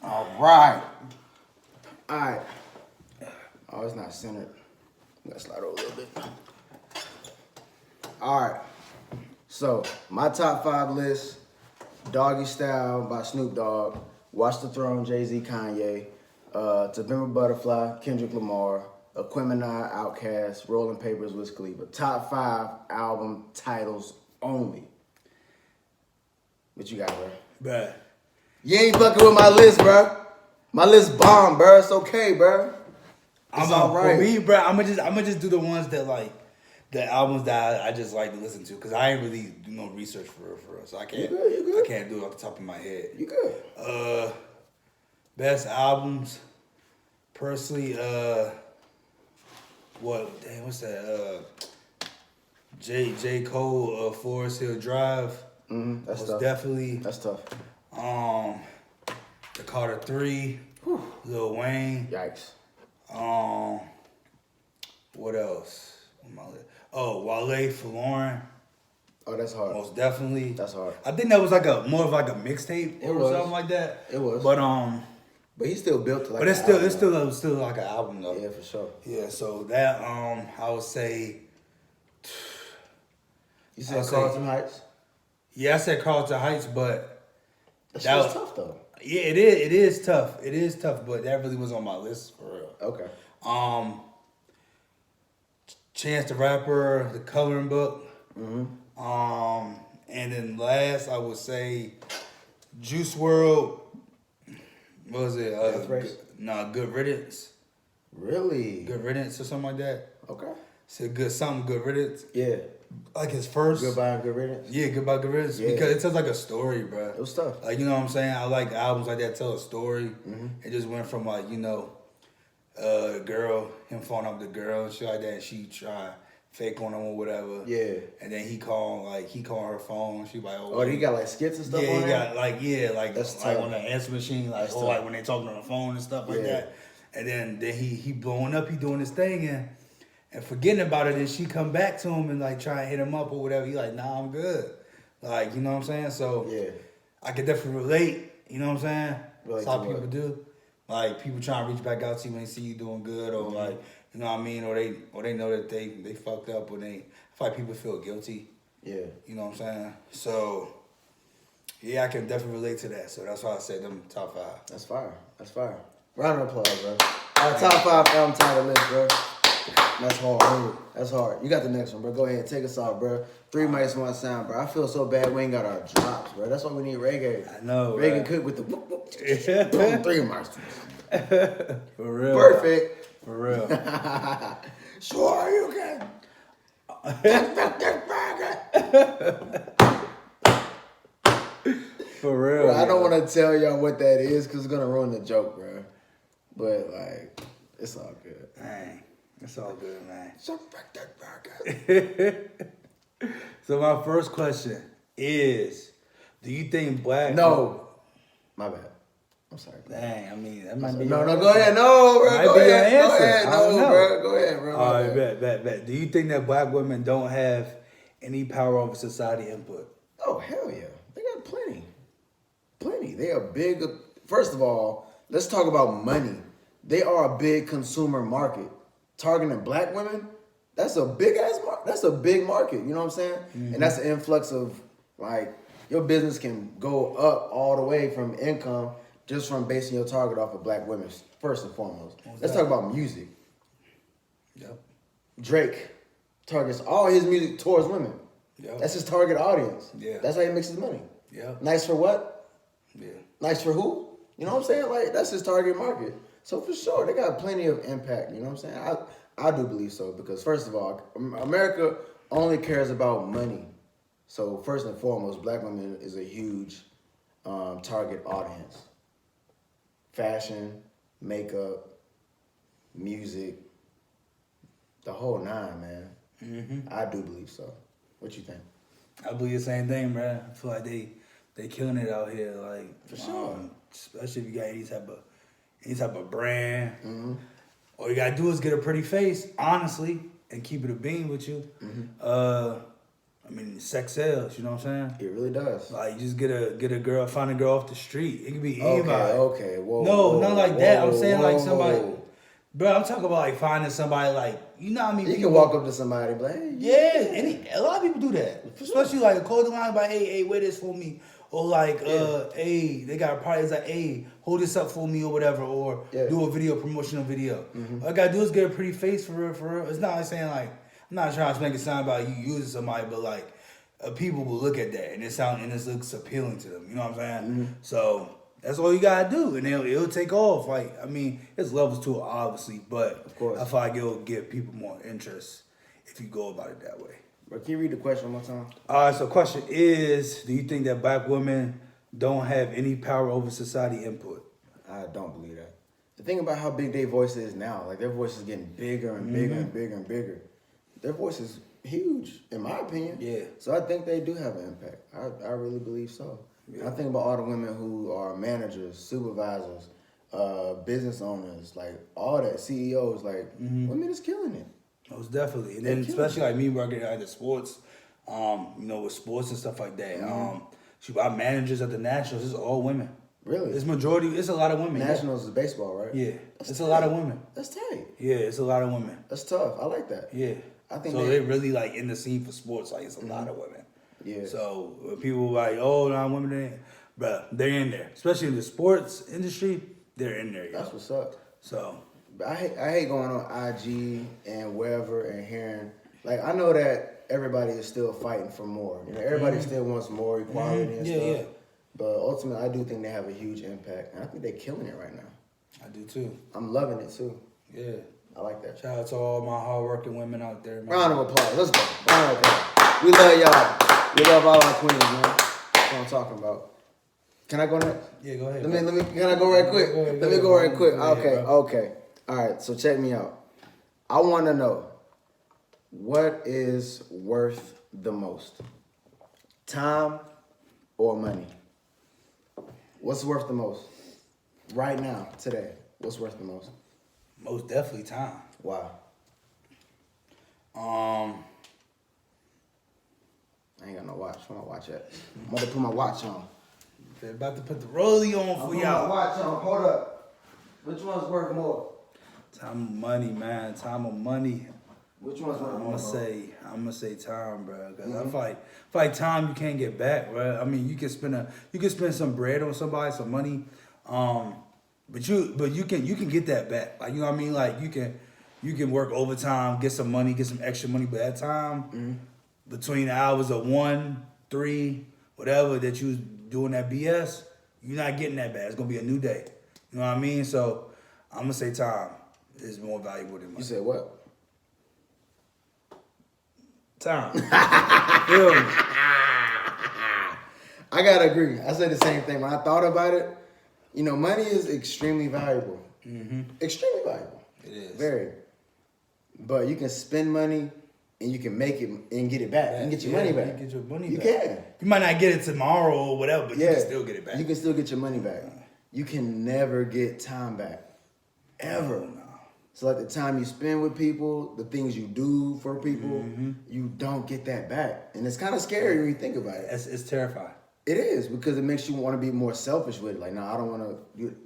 All right. All right. Oh, it's not centered. I'm gonna slide over a little bit. All right. So, my top 5 list: Doggy Style by Snoop Dogg, Watch the Throne, Jay-Z, Kanye, To Pimp a Butterfly, Kendrick Lamar, Aquemini, Outkast, Rolling Papers, Wiz Khalifa. Top 5 album titles only. What you got, bro? Bruh. You ain't fucking with my list, bro. My list bomb, bro. It's okay, bro. It's all right. For me, bro, I'm gonna just do the ones that like the albums that I just like to listen to because I ain't really do no research for real, so I can't. You good. I can't do it off the top of my head. You good? Best albums, personally. What's that? J. Cole, Forest Hill Drive. That's was tough. That's tough. The Carter 3, Lil Wayne. Yikes. What else? Oh, Wale for Lauren. Oh, that's hard. Most definitely. That's hard. I think that was like more of like a mixtape or something like that. It was. But he still built it like. But it's still like an album though. Yeah, for sure. Yeah, so that I would say. You said Carlton Heights. Yeah, I said Carlton Heights, but that was tough though. Yeah, it is tough. It is tough, but that really was on my list for real. Okay. Chance the Rapper, The Coloring Book. Mm-hmm. And then last I would say Juice WRLD. What was it? Good Riddance. Really? Good Riddance or something like that. Okay. Said Good Riddance. Yeah. Like his first. Goodbye and Good Riddance. Yeah, Goodbye Good Riddance. Yeah. Because it tells like a story, bro. It was tough. Like, you know what I'm saying? I like albums like that tell a story. Mm-hmm. It just went from like, girl, him falling up with the girl and shit like that, and she try fake on him or whatever. Yeah. And then he called her phone. She like, oh, he got like skits and stuff. Yeah, on he there? got like That's like tough. on the answer machine, like That's like when they talking on the phone and stuff like that. And then he blowing up, he doing his thing and forgetting about it, and she come back to him and like try and hit him up or whatever. He like, nah, I'm good. Like, you know what I'm saying? So yeah, I can definitely relate. You know what I'm saying? Relate That's how to people what? do. Like people trying to reach back out to you when they see you doing good, or like, you know what I mean, or they know that they fucked up, or I feel like people feel guilty. Yeah. You know what I'm saying? So yeah, I can definitely relate to that. So that's why I said them top 5. That's fire. That's fire. Round of applause, bro. Top 5 album title list, bro. That's hard. That's hard. You got the next one, bro. Go ahead, take us off, bro. 3MICS1SOUND, bro. I feel so bad we ain't got our drops, bro. That's why we need reggae. I know, Reggae right? cook with the boom, 3 mics. For real. Perfect. For real. Sure you can. For real. Bro, I don't want to tell y'all what that is because it's gonna ruin the joke, bro. But like, it's all good. Dang, it's all good, man. Burger. So my first question is, do you think black? No. My bad. I'm sorry. Bro. Dang, I mean that might be. No, go ahead. No, bro. Might Go be your ahead. Go answer. ahead. I don't No, know. bro. Go ahead, bro. All right, bet. Do you think that black women don't have any power over society input? Oh, hell yeah. They got plenty. Plenty. They are big. First of all, let's talk about money. They are a big consumer market. Targeting black women, that's a big ass market. That's a big market. You know what I'm saying? Mm-hmm. And that's an influx of, like, your business can go up all the way from income just from basing your target off of black women, first and foremost. Let's talk about music. Yep. Drake targets all his music towards women. Yep. That's his target audience. Yeah. That's how he makes his money. Yeah. Nice for what? Yeah. Nice for who? You know what I'm saying? Like, that's his target market. So for sure, they got plenty of impact. You know what I'm saying? I do believe so because first of all, America only cares about money. So first and foremost, black women is a huge target audience. Fashion, makeup, music, the whole 9, man. Mm-hmm. I do believe so. What you think? I believe the same thing, bro. I feel like they killing it out here, like for sure. Especially if you got any type of brand. Mm-hmm. All you gotta do is get a pretty face, honestly, and keep it a bean with you. Mm-hmm. I mean, sex sells. You know what I'm saying? It really does. Like, you just get a girl, find a girl off the street. It could be Okay, anybody. okay, whoa. No, whoa, not like that. I'm saying like whoa. somebody. Bro, I'm talking about like finding somebody like, you know what I mean? You people, can walk up to somebody and be like, hey, yeah, a lot of people do that. Especially like a clothing line, like, hey, wear this for me. Or like, hey, they got a party, it's like, hey, hold this up for me or whatever. Or do a video, promotional video. All I gotta do is get a pretty face for real. It's not like saying like, I'm not trying to make it sound about you using somebody, but like, people will look at that and it looks appealing to them. You know what I'm saying? So that's all you gotta do, and it'll take off. Like, I mean, there's levels to it, obviously, but of course, I feel like it'll give people more interest if you go about it that way. But can you read the question one more time? All right. So, the question is: do you think that black women don't have any power over society input? I don't believe that. The thing about how big their voice is now, like their voice is getting bigger and bigger and bigger and bigger. Their voice is huge, in my opinion. Yeah. So I think they do have an impact. I really believe so. Yeah. I think about all the women who are managers, supervisors, business owners, like all that, CEOs, like women is killing it. Most definitely. And then especially like me working at the sports, with sports and stuff like that. Our managers at the Nationals, it's all women. Really? It's a lot of women. Nationals is baseball, right? Yeah. That's it's tight. A lot of women. That's tight. Yeah, it's a lot of women. That's tough. I like that. Yeah. I think so they're really like in the scene for sports, like it's a lot of women. Yeah. So people are like, oh, no, women ain't. Bruh, they're in there. Especially in the sports industry, they're in there. Yo. That's what's up. So I hate going on IG and wherever and hearing, like, I know that everybody is still fighting for more. You know, everybody still wants more equality and stuff. Yeah. But ultimately, I do think they have a huge impact, and I think they're killing it right now. I do too. I'm loving it too. Yeah. I like that. Shout out to all my hardworking women out there, man. Round of applause. Let's go. Round of applause. We love y'all. We love all our queens, man. That's what I'm talking about. Can I go next? Yeah, go ahead. Can I go right quick? Let me go right quick. Okay. All right, so check me out. I want to know, what is worth the most? Time or money? What's worth the most? Right now, today, what's worth the most? Most definitely time. Wow. I ain't got no watch. Where my watch at? I'm about to put my watch on. They're about to put the rollie on for y'all. My watch on. Hold up. Which one's worth more? Time or money, man. Time or money. Which one's worth more? I'm gonna say time, bro. Cause I feel like time you can't get back, bro. I mean, you can spend some bread on somebody, some money, but you can get that back. Like, you know what I mean? Like, you can work overtime, get some money, get some extra money, but that time between the hours of 1, 3, whatever that you was doing that BS, you're not getting that back. It's gonna be a new day. You know what I mean? So I'm gonna say time is more valuable than money. You said what? Time. Feel me? I gotta agree. I said the same thing. When I thought about it, money is extremely valuable. Extremely valuable. It is. Very. But you can spend money and you can make it and get it back. You can get your money back. You can get your money back. You can. You might not get it tomorrow or whatever, but you can still get it back. You can still get your money back. You can never get time back. Ever. No. So like the time you spend with people, the things you do for people, you don't get that back. And it's kind of scary when you think about it. It's terrifying. It is, because it makes you want to be more selfish with it. Like, I don't want to,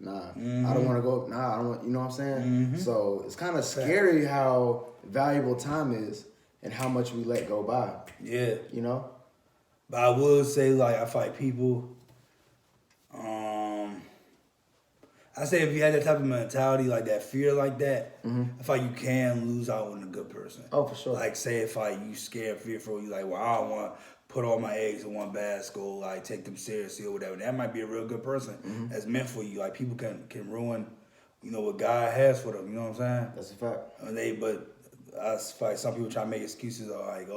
I don't want to go, I don't want, you know what I'm saying? So it's kind of scary how valuable time is and how much we let go by. Yeah. But I will say, like, I fight people, I say if you had that type of mentality, like that fear like that, I feel like you can lose out on a good person. Oh, for sure. Like, say if like you scared, fearful, you like, well, I don't want to put all my eggs in one basket, or like take them seriously or whatever. That might be a real good person that's meant for you. Like, people can ruin, what God has for them. You know what I'm saying? That's a fact. But I feel like some people try to make excuses of like,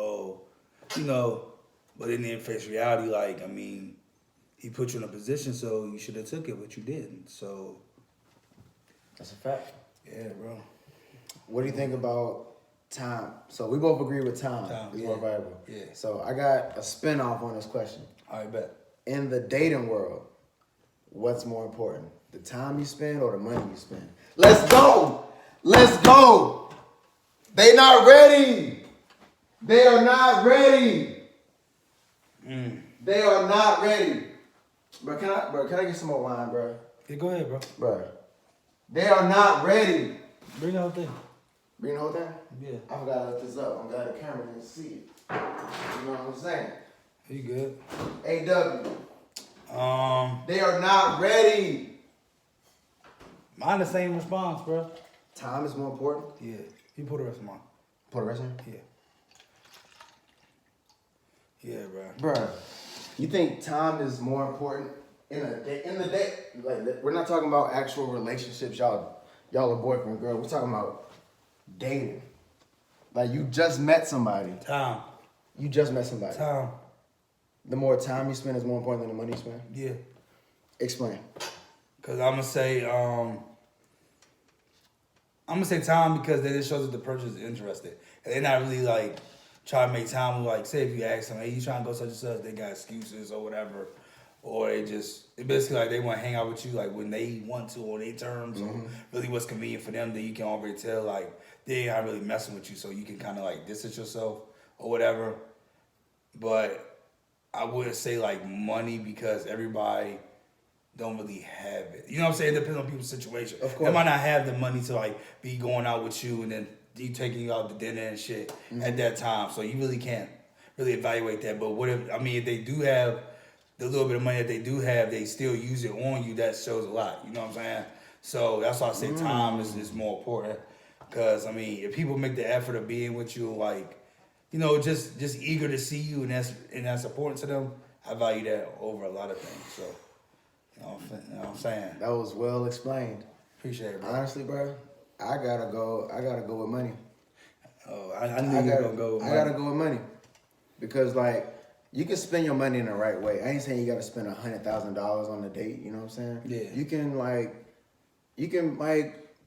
but in their face reality, like, I mean, he put you in a position, so you should have took it, but you didn't. So that's a fact. Yeah, bro. What do you think about time? So we both agree with time is more valuable. Yeah. So I got a spin-off on this question. All right, bet. In the dating world, what's more important? The time you spend or the money you spend? Let's go! Let's go! They not ready! They are not ready! They are not ready. Bro, can I get some more wine, bro? Yeah, go ahead, bro. Bro, they are not ready. Bring the whole thing. Bring the whole thing? Yeah. I forgot to lift this up. I'm glad the camera didn't see it. You know what I'm saying? You good? AW. They are not ready. Mine the same response, bro. Time is more important. Yeah. You put the rest of mine. Put the rest in? Yeah. Yeah, bro. Bro, you think time is more important in the day? Like, we're not talking about actual relationships, y'all are boyfriend, girl. We're talking about dating. Like, you just met somebody. Time. You just met somebody. Time. The more time you spend is more important than the money you spend? Yeah. Explain. Cause I'm gonna say time because that just shows that the person is interested. And they're not really like trying to make time. Like, say if you ask them, hey, you trying to go such and such, they got excuses or whatever. Or it basically like they want to hang out with you like when they want to on their terms or really what's convenient for them. Then you can already tell like they ain't really messing with you, so you can kind of like distance yourself or whatever. But I wouldn't say like money because everybody don't really have it. You know what I'm saying? It depends on people's situation. Of course. They might not have the money to like be going out with you and then you taking you out to dinner and shit at that time. So you really can't really evaluate that. But if they do have the little bit of money that they do have, they still use it on you, that shows a lot. You know what I'm saying? So that's why I say time is more important. Because, I mean, if people make the effort of being with you, like, you know, just eager to see you and that's important to them, I value that over a lot of things. So, you know what I'm saying? That was well explained. Appreciate it, bro. Honestly, bro, I gotta go with money. Oh, I knew you were going to go with money. I gotta go with money. Because, like, you can spend your money in the right way. I ain't saying you gotta spend $100,000 on a date, you know what I'm saying? Yeah. You can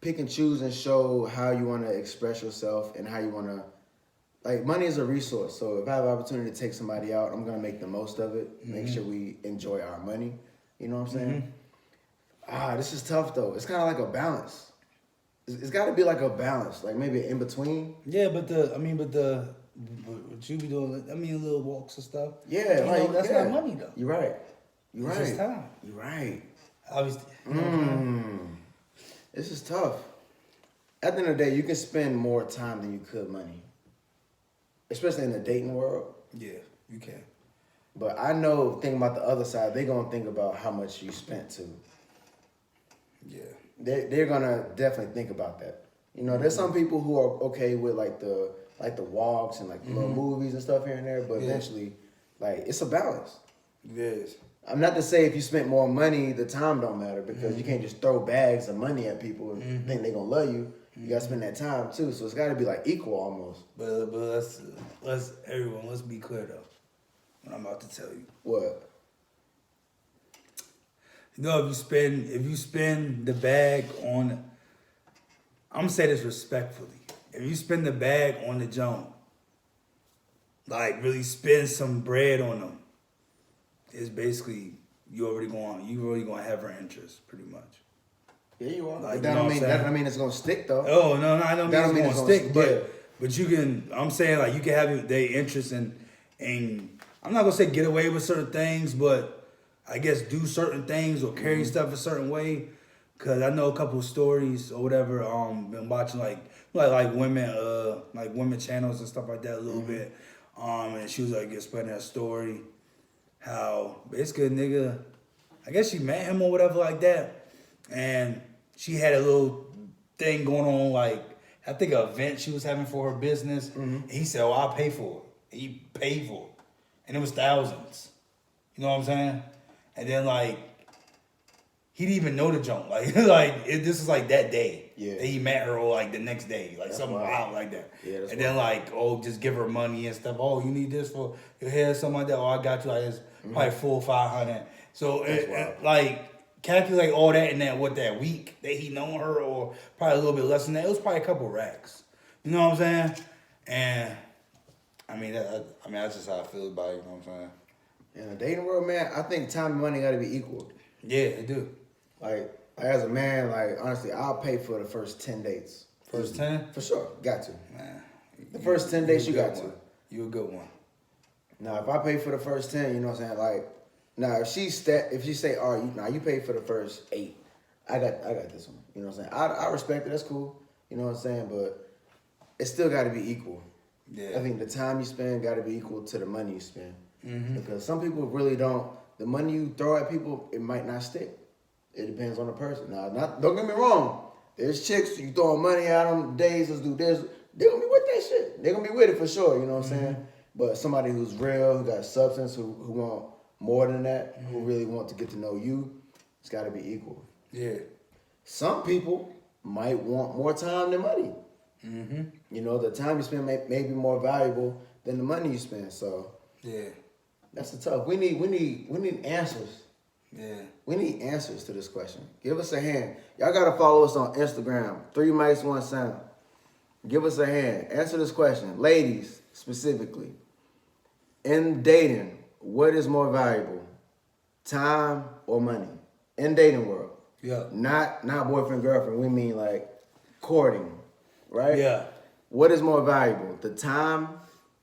pick and choose and show how you wanna express yourself and how you wanna, like, money is a resource. So if I have an opportunity to take somebody out, I'm gonna make the most of it, make sure we enjoy our money. You know what I'm saying? This is tough though. It's kinda like a balance. It's gotta be like a balance, like maybe in between. Yeah, but what you be doing, little walks and stuff. Yeah, that's not money though. You're right. It's just time. You're right. Obviously. This is tough. At the end of the day, you can spend more time than you could money. Especially in the dating world. Yeah, you can. But I know, thinking about the other side, they're going to think about how much you spent too. Yeah. They're going to definitely think about that. You know, there's some people who are okay with like the walks and like the little movies and stuff here and there, but eventually, like, it's a balance. It is. I'm not to say if you spent more money, the time don't matter, because you can't just throw bags of money at people and think they're going to love you. You got to spend that time too. So it's got to be like equal almost. But let's be clear though. What I'm about to tell you. What? You know, if you spend the bag on, I'm gonna say this respectfully. If you spend the bag on the junk, like really spend some bread on them, it's basically you really gonna have her interest pretty much. Yeah, you are. Like, that don't mean it's gonna stick though. Oh no, I don't mean it's gonna stick. Yeah. But you can. I'm saying like you can have their interest in. I'm not gonna say get away with certain things, but I guess do certain things or carry stuff a certain way. Cause I know a couple of stories or whatever. Been watching like women channels and stuff like that a little bit. And she was like explaining that story, how basically a nigga, I guess she met him or whatever like that, and she had a little thing going on, like I think an event she was having for her business. And he said, "Oh, I'll pay for it." He paid for it, and it was thousands. You know what I'm saying? And then like he didn't even know the junk. This is like that day that he met her, or like the next day, like that's something wild like that. Yeah, and then like, oh, just give her money and stuff. Oh, you need this for your hair, something like that. Oh, I got you. Like it's probably $400-500. So like calculate all that in that week that he known her, or probably a little bit less than that. It was probably a couple racks. You know what I'm saying? And that's just how I feel about it. You know what I'm saying? In the dating world, man, I think time and money got to be equal. Yeah, they do. Like as a man, like honestly, I'll pay for the first 10 dates. First 10? For sure, got to. Man, the first 10 dates you got to. You a good one. Now, if I pay for the first 10, you know what I'm saying? Like, now if she say, all right, you pay for the first 8, I got this one. You know what I'm saying? I respect it. That's cool. You know what I'm saying? But it still got to be equal. Yeah. I think the time you spend got to be equal to the money you spend. Mm-hmm. Because some people really don't. The money you throw at people, it might not stick. It depends on the person. Now, don't get me wrong. There's chicks, you throwing money at them, days, let's do this. They're going to be with that shit. They're going to be with it for sure, you know what I'm saying? But somebody who's real, who got substance, who want more than that, who really want to get to know you, it's got to be equal. Yeah. Some people might want more time than money. Mm-hmm. You know, the time you spend may be more valuable than the money you spend. So Yeah. that's the tough. We need answers. Yeah. We need answers to this question. Give us a hand. Y'all gotta follow us on Instagram. 3MICS1SOUND. Give us a hand. Answer this question, ladies specifically. In dating, what is more valuable, time or money? In dating world. Yeah. Not boyfriend girlfriend. We mean like courting, right? Yeah. What is more valuable, the time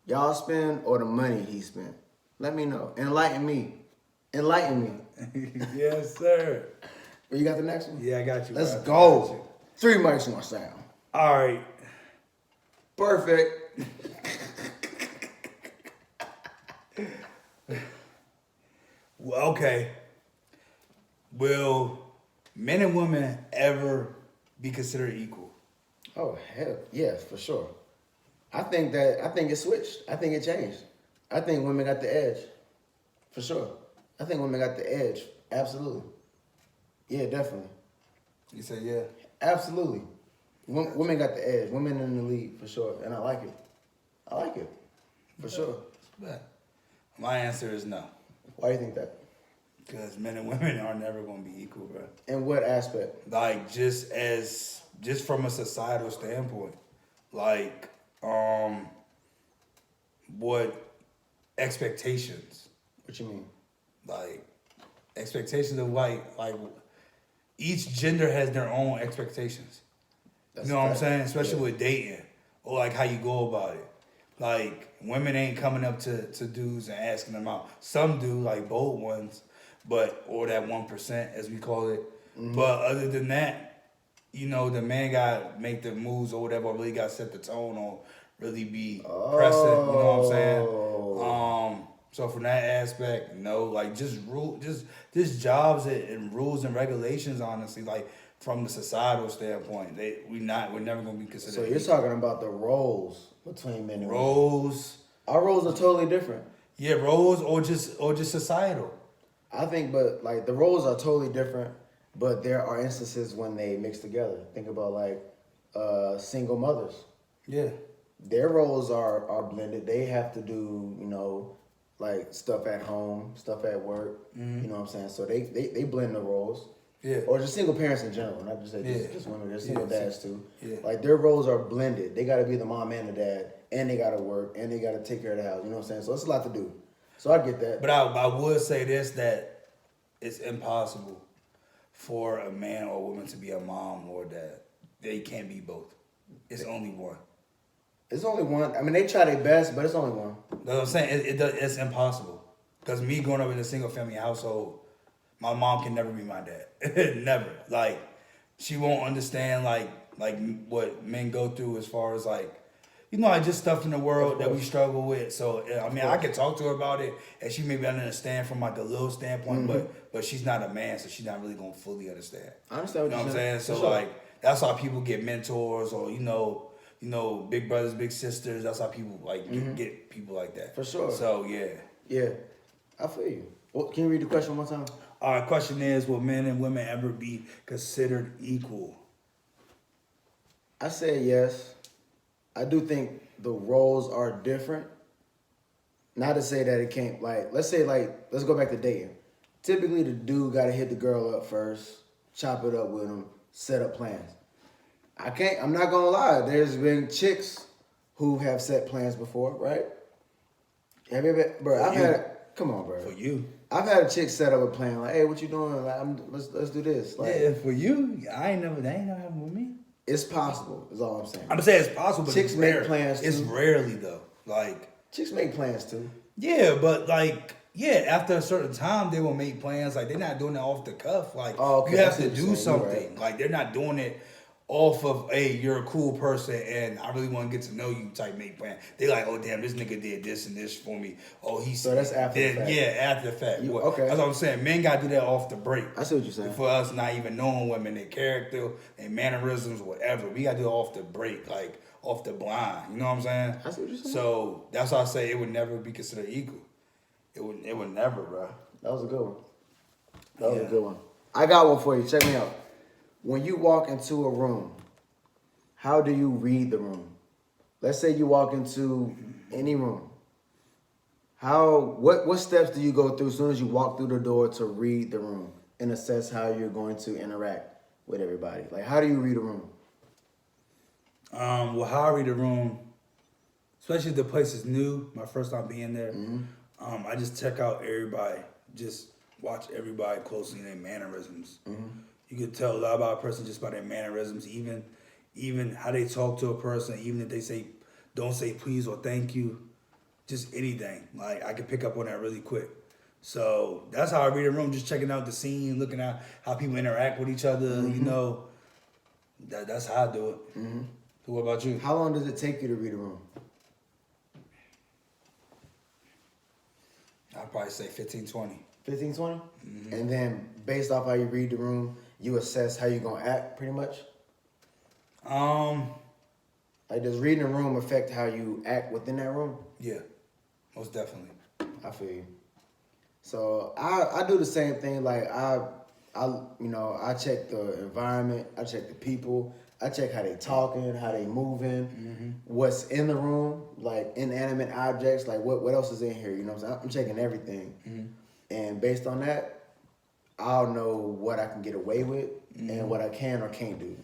y'all spend or the money he spent? Let me know. Enlighten me. Enlighten me. Yes, sir. You got the next one? Yeah, I got you. Let's bro. I got go. you. 3 mics, 1 sound. All right. Perfect. Well, okay. Will men and women ever be considered equal? Oh, hell, yes, for sure. I think it switched. I think it changed. I think women got the edge. For sure. I think women got the edge. Absolutely. Yeah, definitely. You say yeah. Absolutely. Women got the edge. Women in the lead, for sure. And I like it. I like it. For sure. But my answer is no. Why do you think that? Because men and women are never going to be equal, bro. In what aspect? Like, just from a societal standpoint. Like, what expectations? What you mean? Like, expectations of like each gender has their own expectations. That's You know what I'm fact. saying? Especially Yeah. with dating or like how you go about it. Like, women ain't coming up to dudes and asking them out. Some do, like bold ones, or that 1% as we call it. Mm-hmm. But other than that, you know, the man got make the moves or whatever, or really got to set the tone or really be present. You know what I'm saying? So from that aspect, no, like just jobs and rules and regulations. Honestly, like from the societal standpoint, we're never gonna be considered. So you're talking about the roles between men and women. roles. Our roles are totally different. Yeah, roles or just societal. I think, but like the roles are totally different, but there are instances when they mix together. Think about like single mothers. Yeah. Their roles are blended. They have to do, you know, like stuff at home, stuff at work. Mm-hmm. You know what I'm saying? So they blend the roles. Yeah. Or just single parents in general, not just Yeah. just women. There's single Yeah. dads too. Yeah. Like their roles are blended. They got to be the mom and the dad, and they got to work, and they got to take care of the house. You know what I'm saying? So it's a lot to do. So I get that. But I would say this, that it's impossible for a man or woman to be a mom or dad. They can't be both. It's only one. It's only one. I mean, they try their best, but it's only one. You know what I'm saying? It's impossible. Because me growing up in a single family household, my mom can never be my dad. Never. Like, she won't understand like what men go through as far as like, you know, like just stuff in the world that we struggle with. So I mean, I can talk to her about it, and she maybe understand from like a little standpoint, but she's not a man, so she's not really gonna fully understand. I understand You know what what you're I'm saying? So For sure. like that's how people get mentors, or you know, big brothers, big sisters. That's how people like get people like that. For sure. So yeah. Yeah, I feel you. Well, can you read the question one more time? Our question is: will men and women ever be considered equal? I say yes. I do think the roles are different. Not to say that it can't, like, let's go back to dating. Typically, the dude got to hit the girl up first, chop it up with him, set up plans. I'm not going to lie. There's been chicks who have set plans before, right? Have you ever, bro, come on, bro. For you. I've had a chick set up a plan, like, hey, what you doing? Like, let's do this. Like, Yeah, for you, that ain't never happened with me. it's possible, is all I'm saying. I'm saying it's possible, but Chicks it's make rare. plans, It's too. rarely though. Like Chicks make plans, too. Yeah, but like, yeah, after a certain time, they will make plans. Like, they're not doing it off the cuff. Like, Oh, okay, you I have see to what you're do saying. You're something. right. Like, they're not doing it off of, hey, you're a cool person and I really want to get to know you type make plan. They like, oh, damn, this nigga did this and this for me. Oh, he So that's after the fact. Yeah, after the fact. Okay. That's what I'm saying. Men got to do that off the break. I see what you're saying. For us not even knowing women, their character, their mannerisms, whatever. We got to do it off the break, like, off the blind. You know what I'm saying? I see what you're saying. So that's why I say it would never be considered equal. It would never, bro. That was a good one. That was a good one. I got one for you. Check me out. When you walk into a room, how do you read the room? Let's say you walk into any room. What steps do you go through as soon as you walk through the door to read the room and assess how you're going to interact with everybody? Like, how do you read a room? Well, how I read a room, especially if the place is new, my first time being there, I just check out everybody. Just watch everybody closely in their mannerisms. You can tell a lot about a person just by their mannerisms, even how they talk to a person, even if they don't say please or thank you, just anything. Like, I can pick up on that really quick. So that's how I read a room, just checking out the scene, looking at how people interact with each other, you know. That's how I do it. So what about you? How long does it take you to read a room? I'd probably say 15, 20. 15, 20? And then based off how you read the room, you assess how you're going to act pretty much? Like, does reading the room affect how you act within that room? Yeah, most definitely. I feel you. So I do the same thing. Like, I check the environment, I check the people, I check how they talking, how they moving, what's in the room, like inanimate objects, like what else is in here, you know what I'm saying? I'm checking everything. And based on that, I'll know what I can get away with and what I can or can't do,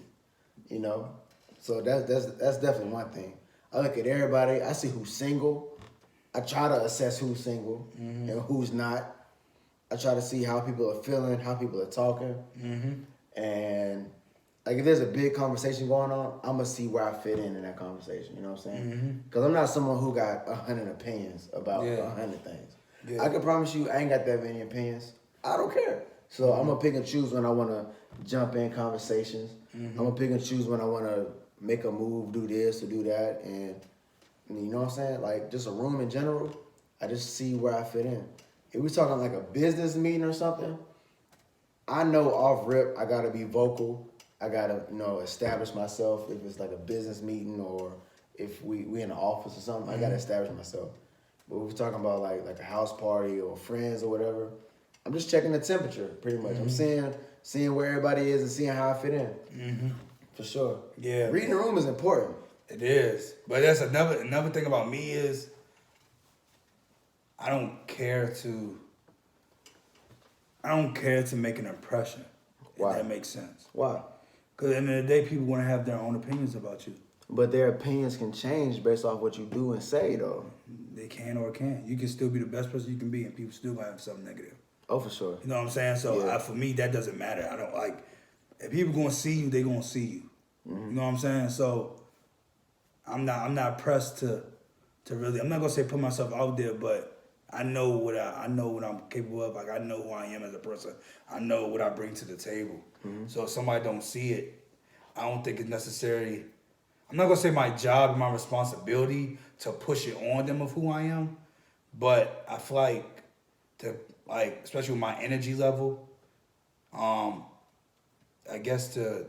you know? So that's definitely one thing. I look at everybody, I see who's single, I try to assess who's single and who's not. I try to see how people are feeling, how people are talking. And like, if there's a big conversation going on, I'm gonna see where I fit in that conversation. You know what I'm saying? Because I'm not someone who got 100 opinions about 100 things. I can promise you, I ain't got that many opinions. I don't care. So I'm gonna pick and choose when I wanna jump in conversations. I'm gonna pick and choose when I wanna make a move, do this or do that, and you know what I'm saying? Like, just a room in general, I just see where I fit in. If we're talking like a business meeting or something, I know off rip I gotta be vocal. I gotta, establish myself. If it's like a business meeting or if we in the office or something, I gotta establish myself. But if we're talking about like a house party or friends or whatever, I'm just checking the temperature pretty much. I'm seeing where everybody is and seeing how I fit in. For sure. Yeah. Reading the room is important. It is. But that's another thing about me is I don't care to make an impression. Why? If that makes sense. Why? Because at the end of the day, people want to have their own opinions about you. But their opinions can change based off what you do and say, though. They can or can't. You can still be the best person you can be, and people still gonna have something negative. Oh, for sure. You know what I'm saying? So for me, that doesn't matter. I don't like if people gonna see you, they gonna see you. You know what I'm saying? So I'm not pressed to really. I'm not gonna say put myself out there, but I know what I'm capable of. Like, I know who I am as a person. I know what I bring to the table. So if somebody don't see it, I don't think it's necessary. I'm not gonna say my job and my responsibility to push it on them of who I am, but I feel like especially with my energy level, I guess to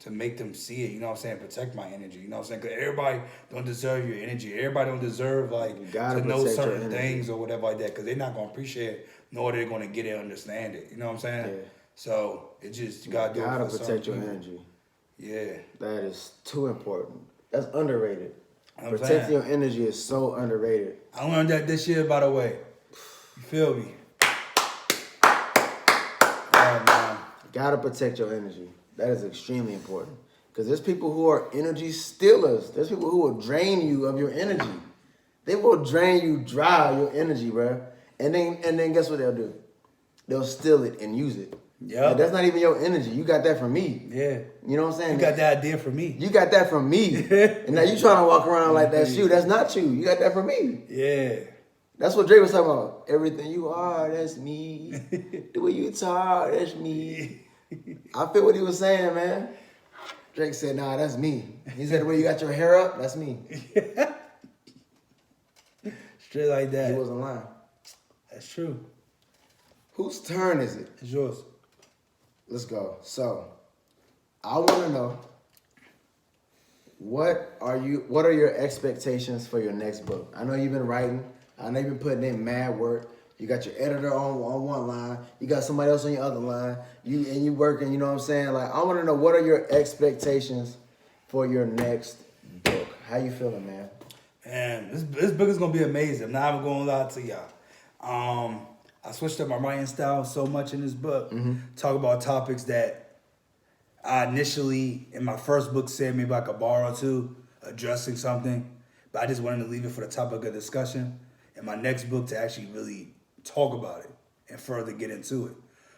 make them see it, you know what I'm saying, protect my energy, you know what I'm saying, because everybody don't deserve your energy. Everybody don't deserve to know certain things or whatever like that, because they're not going to appreciate it, nor are they going to get it and understand it, you know what I'm saying? Yeah. So it just, you got to do it. You got to protect your energy. Yeah. That is too important. That's underrated. Protecting your energy is so underrated. I learned that this year, by the way. You feel me? Gotta protect your energy. That is extremely important. Because there's people who are energy stealers. There's people who will drain you of your energy. They will drain you dry of your energy, bro. And then guess what they'll do? They'll steal it and use it. Yeah. Like, that's not even your energy. You got that from me. Yeah. You know what I'm saying? You got that idea from me. You got that from me. And now you trying to walk around like that's you. That's not you. You got that from me. Yeah. That's what Drake was talking about. Everything you are, that's me. The way you talk, that's me. I feel what he was saying, man. Drake said, nah, that's me. He said, the way you got your hair up, that's me. Straight like that. He wasn't lying. That's true. Whose turn is it? It's yours. Let's go. So, I want to know, what are your expectations for your next book? I know you've been writing. I know you've been putting in mad work. You got your editor on one line. You got somebody else on your other line. You working, you know what I'm saying? Like, I want to know, what are your expectations for your next book? How you feeling, man? And this book is going to be amazing. I'm not even going to lie to y'all. I switched up my writing style so much in this book. Talk about topics that I initially, in my first book, said maybe like a bar or two, addressing something. But I just wanted to leave it for the topic of discussion. In my next book, to actually really talk about it and further get into it.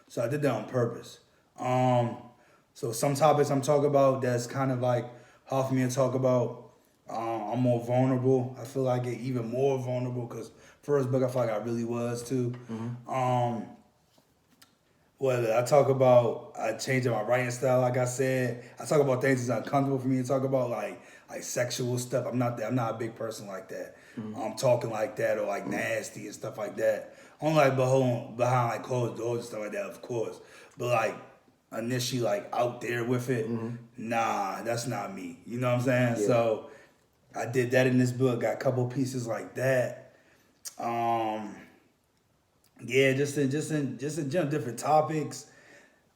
So I did that on purpose. So some topics I'm talking about that's kind of like hard for me to talk about. I'm more vulnerable. I feel like I get even more vulnerable because first book I feel like I really was too. Whether I talk about changing my writing style, like I said, I talk about things that's uncomfortable for me to talk about, like sexual stuff. I'm not a big person like that. Talking like that or like nasty and stuff like that. Only like behind like closed doors and stuff like that, of course. But like initially like out there with it, nah, that's not me. You know what I'm saying? Yeah. So I did that in this book. Got a couple pieces like that. Yeah, just in general, different topics.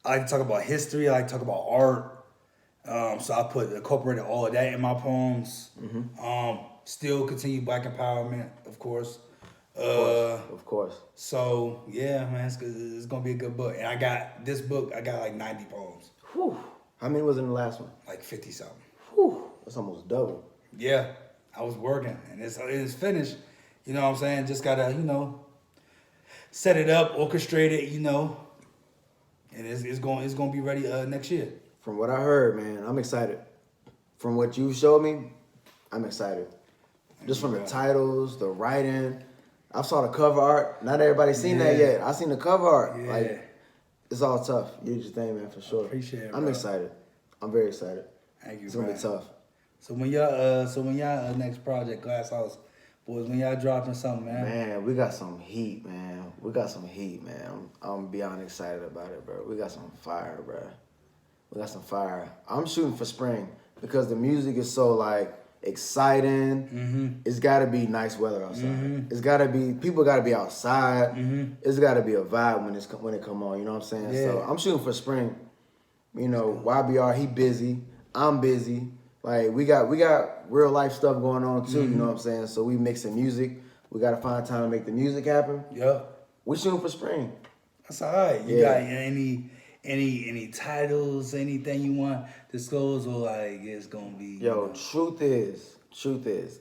I like to talk about history. I like to talk about art. So I incorporated all of that in my poems. Still continue Black empowerment, of course. Of course. So yeah, man, it's gonna be a good book. And I got like 90 poems. Whew. How many was in the last one? Like 50 something. Whew. That's almost double. Yeah, I was working, and it's finished. You know what I'm saying? Just gotta, set it up, orchestrate it, and it's going to be ready next year. From what I heard, man, I'm excited. From what you showed me, I'm excited. Just from the titles, the writing. I saw the cover art. Not everybody's seen that yet. I seen the cover art. Yeah. Like, it's all tough. You did your thing, man, for sure. Appreciate it, I'm bro. excited. I'm very excited. Thank you, It's gonna be tough. So when y'all next project, Glass House, boys, when y'all dropping something, man. Man, we got some heat, man. I'm beyond excited about it, bro. We got some fire, bro. We got some fire. I'm shooting for spring because the music is so like exciting. It's gotta be nice weather outside. It's gotta be, people gotta be outside. It's gotta be a vibe when it come on, you know what I'm saying? Yeah. So I'm shooting for spring. YBR, he busy. I'm busy. Like we got real life stuff going on too, you know what I'm saying? So we mixing music. We gotta find time to make the music happen. Yeah. We shooting for spring. That's all right. You got any titles, anything you want disclose, or like it's gonna be? Yo, truth is,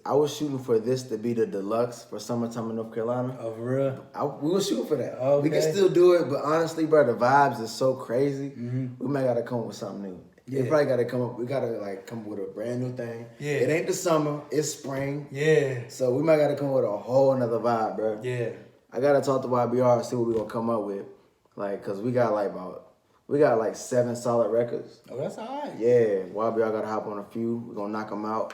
I was shooting for this to be the deluxe for summertime in North Carolina. Oh, for real? We were shooting for that. Okay. We can still do it, but honestly, bro, the vibes is so crazy. We might gotta come up with something new. Yeah. We probably gotta come up with a brand new thing. Yeah. It ain't the summer, it's spring. Yeah. So we might gotta come up with a whole nother vibe, bro. Yeah. I gotta talk to YBR and see what we gonna come up with. Like, cause we got like 7 solid records. Oh, that's all right. Yeah, YBR gotta hop on a few. We're gonna knock them out.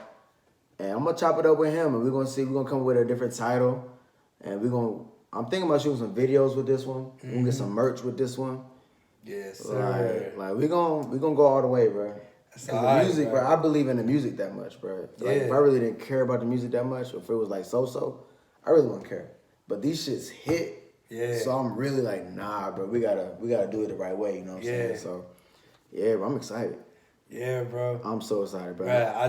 And I'm gonna chop it up with him and we're gonna come up with a different title. And I'm thinking about shooting some videos with this one. We're gonna get some merch with this one. Yes, sir. Like we gonna go all the way, bro. That's Cause all the right, music, bro. bro, I believe in the music that much, bro. Like if I really didn't care about the music that much, or if it was like so-so, I really wouldn't care. But these shits hit. Yeah. So I'm really like, nah, bro, we gotta do it the right way, you know what I'm saying? So yeah, bro, I'm excited. Yeah, bro. I'm so excited, bro. I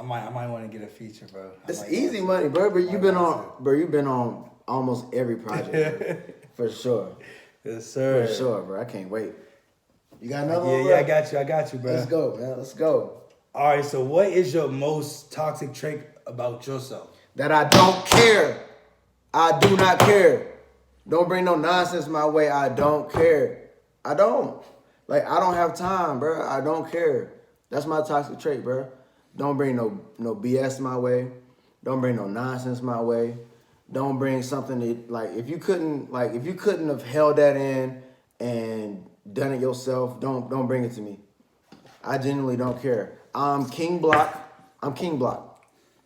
might want to get a feature, bro. It's easy money, bro. But you've been on almost every project, bro. For sure. Yes, sir. For sure, bro. I can't wait. You got another one, Yeah, bro? I got you, bro. Let's go, man. Let's go. All right, so what is your most toxic trait about yourself? That I don't care. I do not care. Don't bring no nonsense my way. I don't care. I don't. Like, I don't have time, bro. I don't care. That's my toxic trait, bro. Don't bring no BS my way. Don't bring no nonsense my way. Don't bring something that like if you couldn't have held that in and done it yourself, don't bring it to me. I genuinely don't care. I'm King Block. I'm King Block.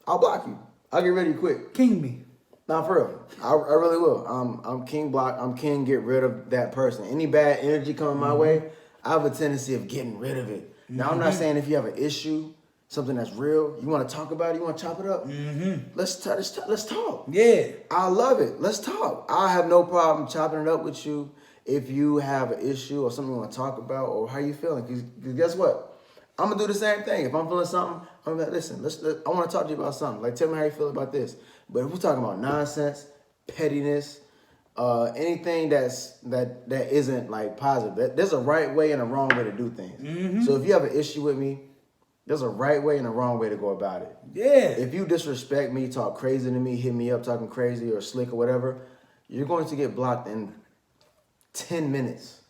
I'll block you. I'll get rid of you quick. King me. Nah, for real. I really will. I'm King Block. I'm King. Get rid of that person. Any bad energy coming my way, I have a tendency of getting rid of it. Now, I'm not saying if you have an issue, something that's real, you want to talk about it, you want to chop it up. Let's talk. Yeah. I love it. Let's talk. I have no problem chopping it up with you if you have an issue or something you want to talk about or how you feeling. Because guess what? I'm gonna do the same thing. If I'm feeling something, I'm gonna be like, listen, I want to talk to you about something. Like, tell me how you feel about this. But if we're talking about nonsense, pettiness, anything that isn't like positive, there's a right way and a wrong way to do things. So if you have an issue with me, there's a right way and a wrong way to go about it. Yeah. If you disrespect me, talk crazy to me, hit me up talking crazy or slick or whatever, you're going to get blocked in 10 minutes.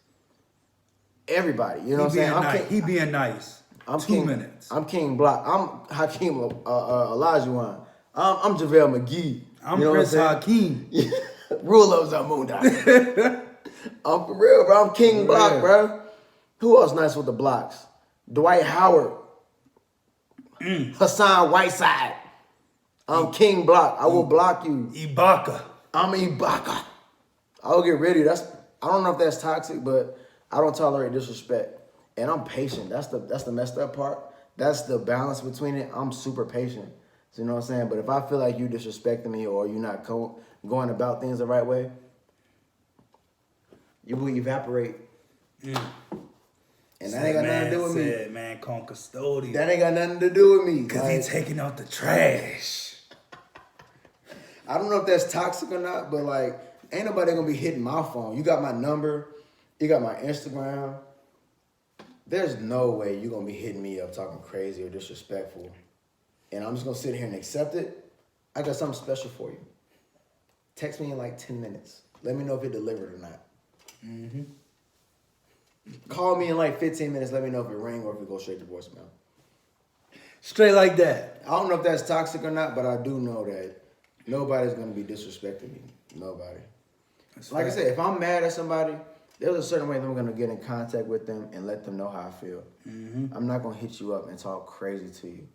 Everybody, you know what I'm saying? He being nice. I'm 2 King, minutes. I'm King Block. I'm Hakeem Olajuwon. I'm JaVale McGee. I'm you know Prince Hakeem. Rule of Zamunda. I'm for real, bro. I'm King Block, bro. Who else nice with the blocks? Dwight Howard. Hassan Whiteside. I'm King Block. I will block you. Ibaka. I'm Ibaka. I'll get rid of you. I don't know if that's toxic, but I don't tolerate disrespect. And I'm patient. That's the messed up part. That's the balance between it. I'm super patient. So, you know what I'm saying? But if I feel like you disrespecting me or you're not going about things the right way, you will evaporate. And that ain't got nothing to do with me. Man, con custodian. That ain't got nothing to do with me. Because he's taking out the trash. I don't know if that's toxic or not, but like, ain't nobody gonna be hitting my phone. You got my number. You got my Instagram. There's no way you're gonna be hitting me up talking crazy or disrespectful. And I'm just gonna sit here and accept it. I got something special for you. Text me in like 10 minutes. Let me know if it delivered or not. Call me in like 15 minutes. Let me know if it rang or if it goes straight to voicemail. Straight like that. I don't know if that's toxic or not, but I do know that nobody's gonna be disrespecting me. Nobody. That's like right. I said, if I'm mad at somebody, there's a certain way that I'm gonna get in contact with them and let them know how I feel. I'm not gonna hit you up and talk crazy to you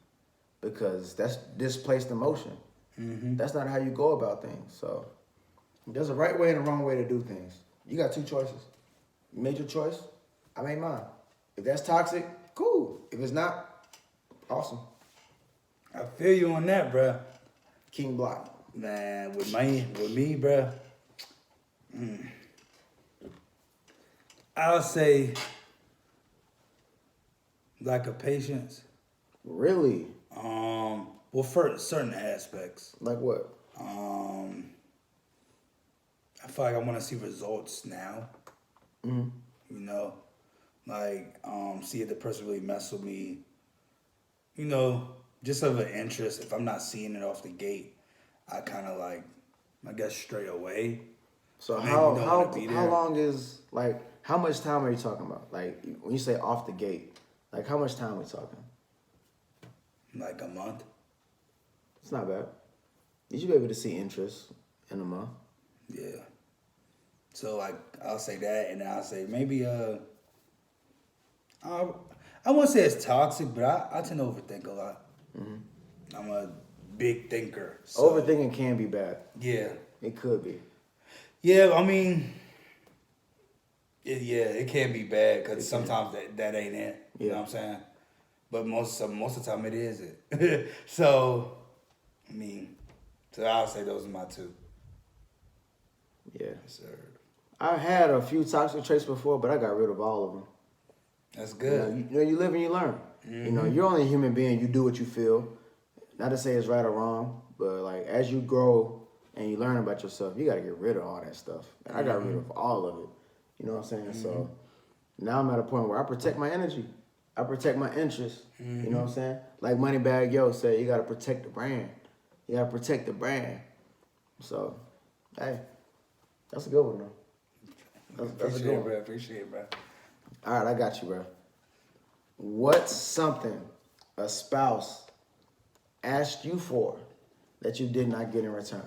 because that's displaced emotion. That's not how you go about things. So there's a right way and a wrong way to do things. You got two choices. You made your choice. I made mine. If that's toxic, cool. If it's not, awesome. I feel you on that, bruh. King Block. Man, with me, bruh. I'll say lack of patience. Really? Well, for certain aspects. Like what? I feel like I want to see results now. You know, like see if the person really mess with me. You know, just of an interest. If I'm not seeing it off the gate, I kind of like, I guess, straight away. So how long is like how much time are you talking about? Like when you say off the gate, like how much time are we talking? Like a month. It's not bad. You should be able to see interest in a month. Yeah. So like I'll say that, and then I'll say maybe I won't say it's toxic, but I tend to overthink a lot. I'm a big thinker. So. Overthinking can be bad. Yeah. It could be. Yeah, I mean, it can be bad because sometimes that ain't it. You know what I'm saying? But most of the time it is it. So, I mean, so I'll say those are my two. Yeah. Yes, sir. I had a few toxic traits before, but I got rid of all of them. That's good. You know, you live and you learn. You know, you're only a human being. You do what you feel. Not to say it's right or wrong, but like as you grow and you learn about yourself, you got to get rid of all that stuff. And I got rid of all of it. You know what I'm saying? So now I'm at a point where I protect my energy. I protect my interests. You know what I'm saying? Like Moneybag Yo said, you got to protect the brand. You got to protect the brand. So, hey, that's a good one, though. That's a good one. Bro. Appreciate it, bro. All right, I got you, bro. What's something a spouse asked you for that you did not get in return?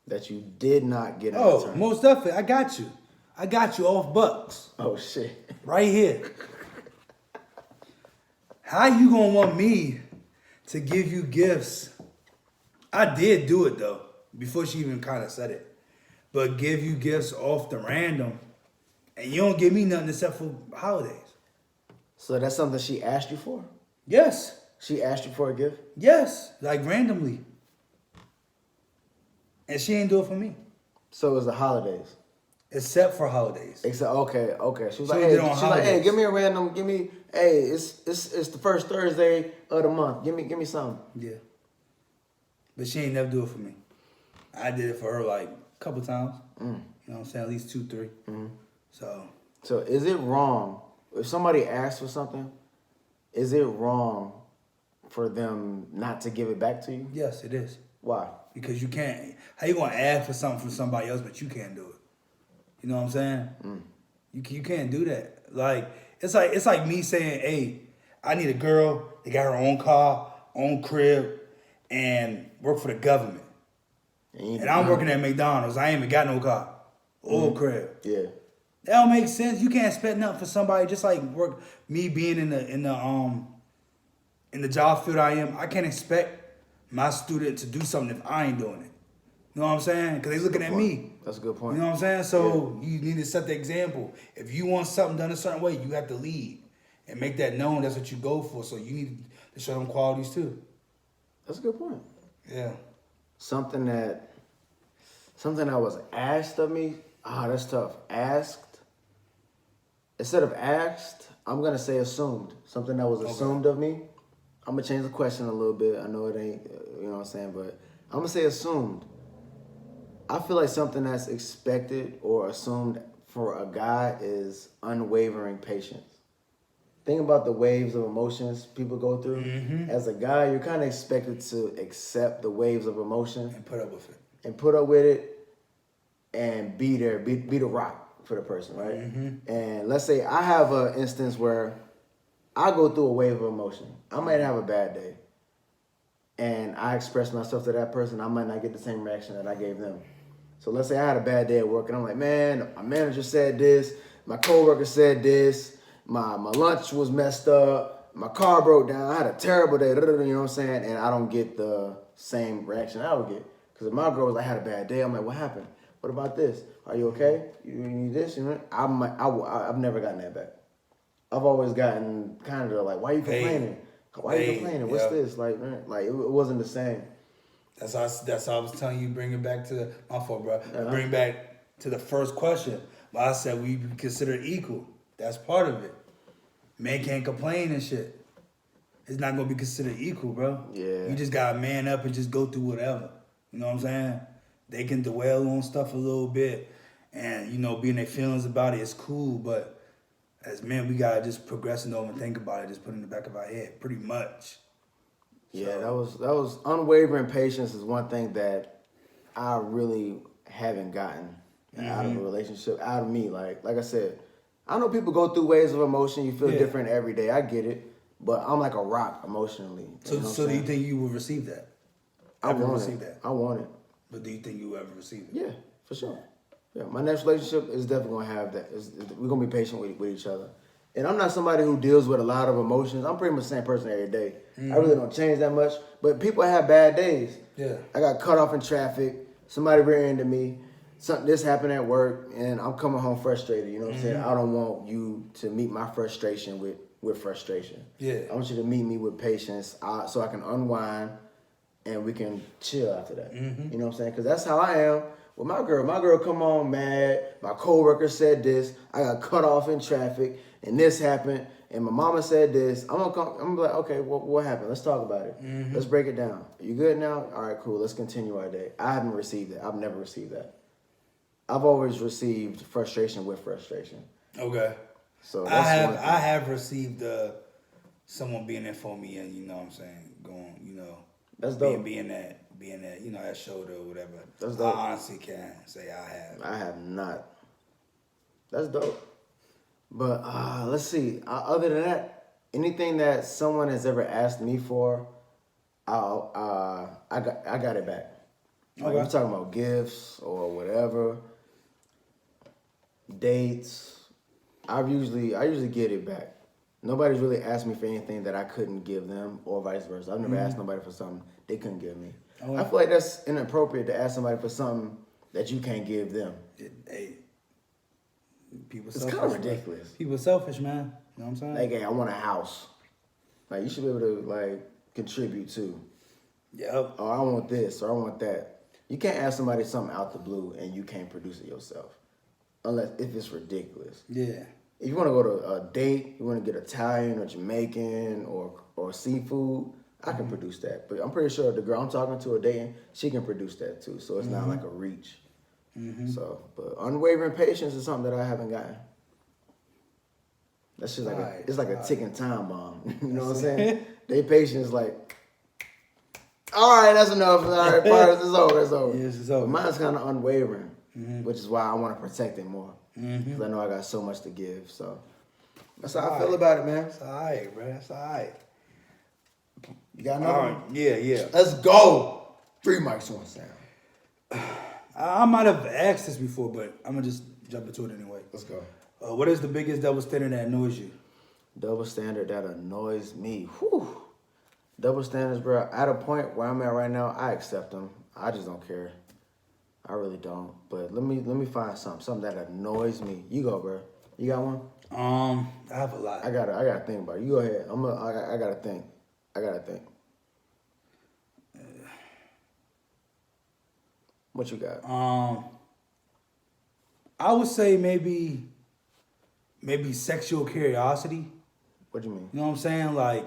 That you did not get in return. Oh, most definitely. I got you. I got you off bucks. Oh, shit. Right here. How you gonna want me to give you gifts? I did do it though, before she even kind of said it. But give you gifts off the random, and you don't give me nothing except for holidays. So that's something she asked you for? Yes. She asked you for a gift? Yes. Like randomly. And she ain't do it for me. So it was the holidays? Except for holidays. Except, okay. She was She like, did hey, it on she's like, hey, holidays. give me a random, hey, it's the first Thursday of the month. Give me something. Yeah. But she ain't never do it for me. I did it for her like a couple times. You know what I'm saying? At least 2, 3. So is it wrong, if somebody asks for something, is it wrong for them not to give it back to you? yes, it is. Why? Because you can't. How you gonna ask for something from somebody else, but you can't do it? You know what I'm saying? You can't do that. Like it's like me saying, "Hey, I need a girl. They got her own car, own crib, and work for the government. And I'm working at McDonald's. I ain't even got no car or crib. Yeah. That don't make sense. You can't expect nothing for somebody. Just like me being in the job field I am, I can't expect my student to do something if I ain't doing it. You know what I'm saying? Because they looking at me. That's a good point. You know what I'm saying? So you need to set the example. If you want something done a certain way, you have to lead and make that known. That's what you go for. So you need to show them qualities too. That's a good point. Yeah. Something that was asked of me. That's tough. Asked. Instead of asked, I'm gonna say assumed. Something that was assumed of me. I'm gonna change the question a little bit. I know it ain't, you know what I'm saying, but I'm gonna say assumed. I feel like something that's expected or assumed for a guy is unwavering patience. Think about the waves of emotions people go through. As a guy, you're kind of expected to accept the waves of emotion And put up with it. And be there, be the rock for the person, right? And let's say I have an instance where I go through a wave of emotion. I might have a bad day, and I express myself to that person. I might not get the same reaction that I gave them. So let's say I had a bad day at work, and I'm like, man, my manager said this, my coworker said this, my lunch was messed up, my car broke down, I had a terrible day, you know what I'm saying? And I don't get the same reaction I would get. Because if my girl was like, I had a bad day, I'm like, what happened? What about this? Are you okay? You need this? You know? I've never gotten that back. I've always gotten kind of like, why are you complaining? Why are you complaining? What's this? Like, man, like it wasn't the same. That's how I was telling you. Bring it back to my fault, bro. Bring back to the first question. But I said we be considered equal. That's part of it. Men can't complain and shit. It's not gonna be considered equal, bro. Yeah. You just gotta man up and just go through whatever. You know what I'm saying? They can dwell on stuff a little bit, and be in their feelings about it. It's cool, but as men, we gotta just progress and over and think about it. Just put it in the back of our head, pretty much. Yeah, that was unwavering patience is one thing that I really haven't gotten out of a relationship, out of me. Like I said, I know people go through waves of emotion. You feel different every day. I get it, but I'm like a rock emotionally. So do you think you will receive that? I want it. But do you think you will ever receive it? Yeah, for sure. Yeah, my next relationship is definitely gonna have that. We're gonna be patient with each other. And I'm not somebody who deals with a lot of emotions. I'm pretty much the same person every day. I really don't change that much. But people have bad days. Yeah. I got cut off in traffic. Somebody rear ended me. This happened at work, and I'm coming home frustrated. You know what I'm saying? I don't want you to meet my frustration with frustration. Yeah. I want you to meet me with patience so I can unwind and we can chill after that. You know what I'm saying? Because that's how I am with my girl. My girl come on mad. My coworker said this. I got cut off in traffic, and this happened, and my mama said this. I'm gonna be like, okay, what happened? Let's talk about it. Let's break it down. You good now? All right, cool. Let's continue our day. I haven't received that. I've never received that. I've always received frustration with frustration. Okay. So that's I have received someone being there for me, and you know what I'm saying, that's dope. being that that shoulder or whatever. That's dope. I honestly can say I have. I have not. That's dope. But let's see. Other than that, anything that someone has ever asked me for, I got it back. Like Okay. if you're talking about gifts or whatever, dates, I usually get it back. Nobody's really asked me for anything that I couldn't give them, or vice versa. I've never asked nobody for something they couldn't give me. Okay. I feel like that's inappropriate to ask somebody for something that you can't give them. Hey, people It's selfish. kind of ridiculous. People selfish, man. You know what I'm saying? Like, hey, I want a house. Like, you should be able to like contribute too. Yep. Or I want this, or I want that. You can't ask somebody something out the blue and you can't produce it yourself, unless if it's ridiculous. Yeah. If you want to go to a date, you want to get Italian or Jamaican or seafood, I can produce that. But I'm pretty sure the girl I'm talking to or dating, she can produce that too. So it's not like a reach. So, but unwavering patience is something that I haven't gotten. That's just like it's like a ticking time bomb. You know what I'm saying? They patience like, all right, that's enough. All right, part it's over. It's over. Yes, it's over. But mine's kind of unwavering, which is why I want to protect it more. Because I know I got so much to give. So that's how I feel about it, man. It's all right, bro. It's all right. You got another one? Yeah. Let's go. 3MICS1SOUND. I might have asked this before, but I'm going to just jump into it anyway. Let's go. What is the biggest double standard that annoys you? Double standard that annoys me. Whew. Double standards, bro. At a point where I'm at right now, I accept them. I just don't care. I really don't. But let me find something that annoys me. You go, bro. You got one? I have a lot. I gotta think about it. You go ahead. I gotta think. What you got? I would say maybe sexual curiosity. What do you mean? You know what I'm saying? Like,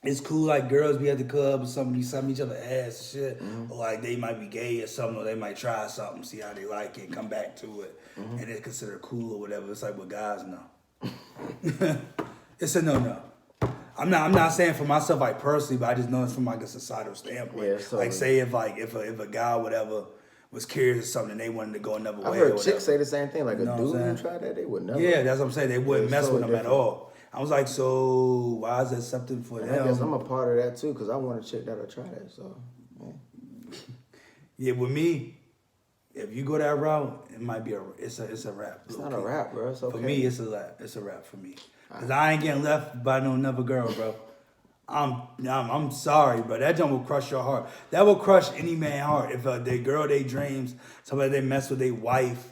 it's cool, like, girls be at the club or something, be sucking each other ass and shit. Or, like, they might be gay or something, or they might try something, see how they like it, come back to it, and they consider it cool or whatever. It's like what guys know. It's a no-no. I'm not saying for myself, like, personally, but I just know it's from, like, a societal standpoint. Yeah, so like, say if a guy or whatever was curious or something and they wanted to go another I've way heard or chicks whatever. say the same thing. Like, You know a what I'm dude saying? who tried that, they would never. Yeah, that's what I'm saying. They wouldn't It's mess so with them at different. all. I was like, so why is that something for And them? I guess I'm a part of that too, because I want a chick that'll try that. So, yeah. Yeah, with me, if you go that route, it might be it's a wrap. It's not a rap, bro. It's okay. For me, it's a wrap for me. Cause I ain't getting left by no another girl, bro. I'm sorry, bro. That jump will crush your heart. That will crush any man's heart. If the girl they dreams, somebody they mess with their wife,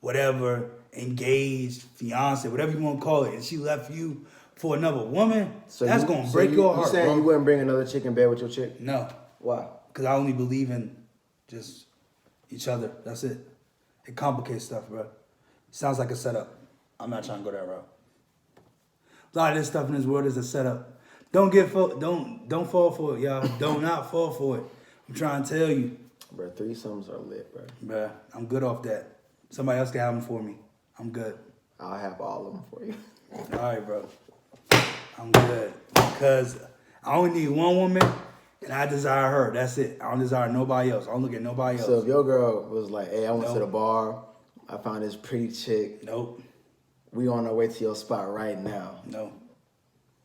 whatever, engaged, fiance, whatever you want to call it, and she left you for another woman, So that's you- gonna so break you- your You heart, saying bro. you wouldn't bring another chick in bed with your chick? No, Why? because I only believe in just each other. That's it. It complicates stuff, bro. Sounds like a setup. I'm not trying to go that route. A lot of this stuff in this world is a setup. Don't fall for it, y'all. Do not fall for it. I'm trying to tell you, Bro, threesomes are lit, bro. bruh. I'm good off that. Somebody else can have them for me. I'm good. I'll have all of them for you. All right, bro. I'm good. Because I only need one woman, and I desire her. That's it. I don't desire nobody else. I don't look at nobody else. So if your girl was like, hey, I went to Nope. the bar, I found this pretty chick, Nope. we on our way to your spot right now. No.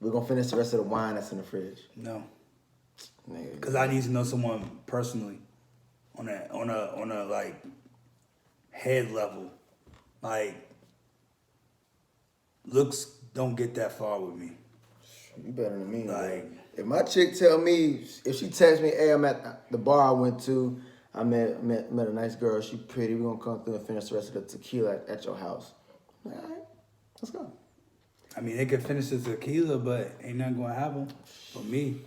We're gonna finish the rest of the wine that's in the fridge. No. Nigga. Because I need to know someone personally on a like head level. Like, looks don't get that far with me. You better than me. Like- Like, if my chick tell me, if she text me, hey, I'm at the bar I went to, I met a nice girl, she pretty, we're gonna come through and finish the rest of the tequila at your house. I'm like, all right, let's go. I mean, they could finish the tequila, but ain't nothing gonna happen for me.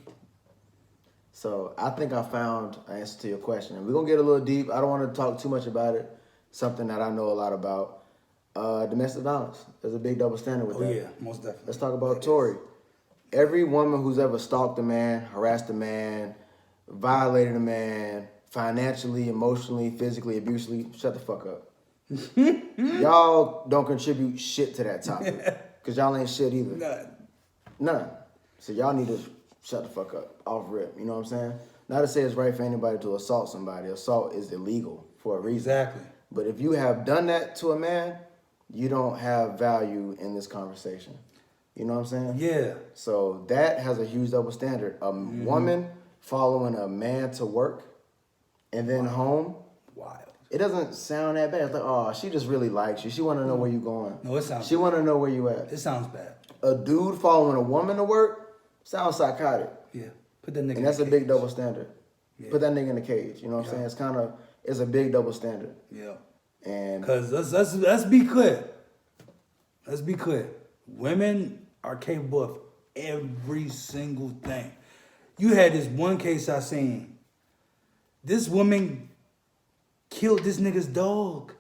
So I think I found an answer to your question. And we're gonna get a little deep. I don't wanna talk too much about it. Something that I know a lot about. Domestic violence. There's a big double standard with Oh that. yeah, most definitely. Let's talk about Tory. Every woman who's ever stalked a man, harassed a man, violated a man, financially, emotionally, physically, abusively, shut the fuck up. Y'all don't contribute shit to that topic. Because y'all ain't shit either. None. So y'all need to shut the fuck up, off rip. You know what I'm saying? Not to say it's right for anybody to assault somebody. Assault is illegal for a reason. Exactly. But if you have done that to a man, you don't have value in this conversation. You know what I'm saying? Yeah. So that has a huge double standard. A woman following a man to work and then home. Wild. It doesn't sound that bad. It's like, oh, she just really likes you. She want to know where you going. No, it sounds. She want to know where you at. It sounds bad. A dude following a woman to work sounds psychotic. Yeah. Put that nigga. And that's in a the big cage. double standard. Yeah. Put that nigga in the cage. You know what I'm saying? It's a big double standard. Yeah. And Because let's be clear. Let's be clear. Women are capable of every single thing. You had this one case I seen. This woman killed this nigga's dog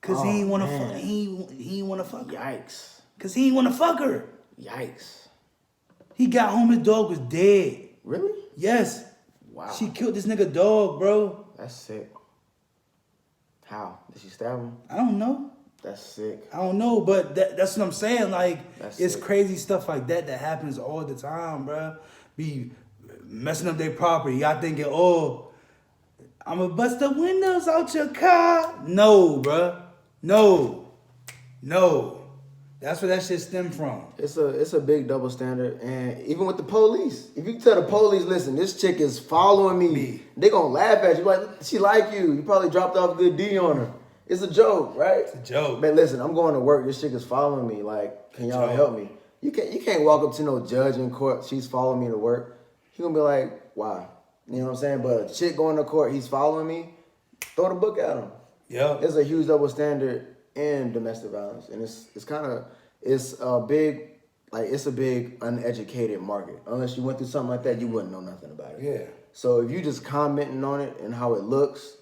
because he ain't want to fuck. He ain't want to fuck her. yikes. Because he ain't want to fuck her. Yikes. He got home, his dog was dead. Really? Yes. Wow. She killed this nigga dog, bro. That's sick. How? Did she stab him? I don't know. That's sick. I don't know, but that's what I'm saying. Like, That's it's sick. crazy stuff like that happens all the time, bro. Be messing up their property. Y'all thinking, oh, I'm gonna bust the windows out your car. No, bro. No. That's where that shit stemmed from. It's a big double standard, and even with the police, if you tell the police, listen, this chick is following me. They gonna laugh at you like she like you. You probably dropped off a good D on her. It's a joke, right? It's a joke. Man, listen, I'm going to work. This chick is following me. Like, can y'all help me? You can't walk up to no judge in court. She's following me to work. He gonna be like, why? You know what I'm saying? But a chick going to court, he's following me. Throw the book at him. Yeah. There's a huge double standard in domestic violence, and it's a big uneducated market. Unless you went through something like that, you wouldn't know nothing about it. Yeah. So if you just commenting on it and how it looks,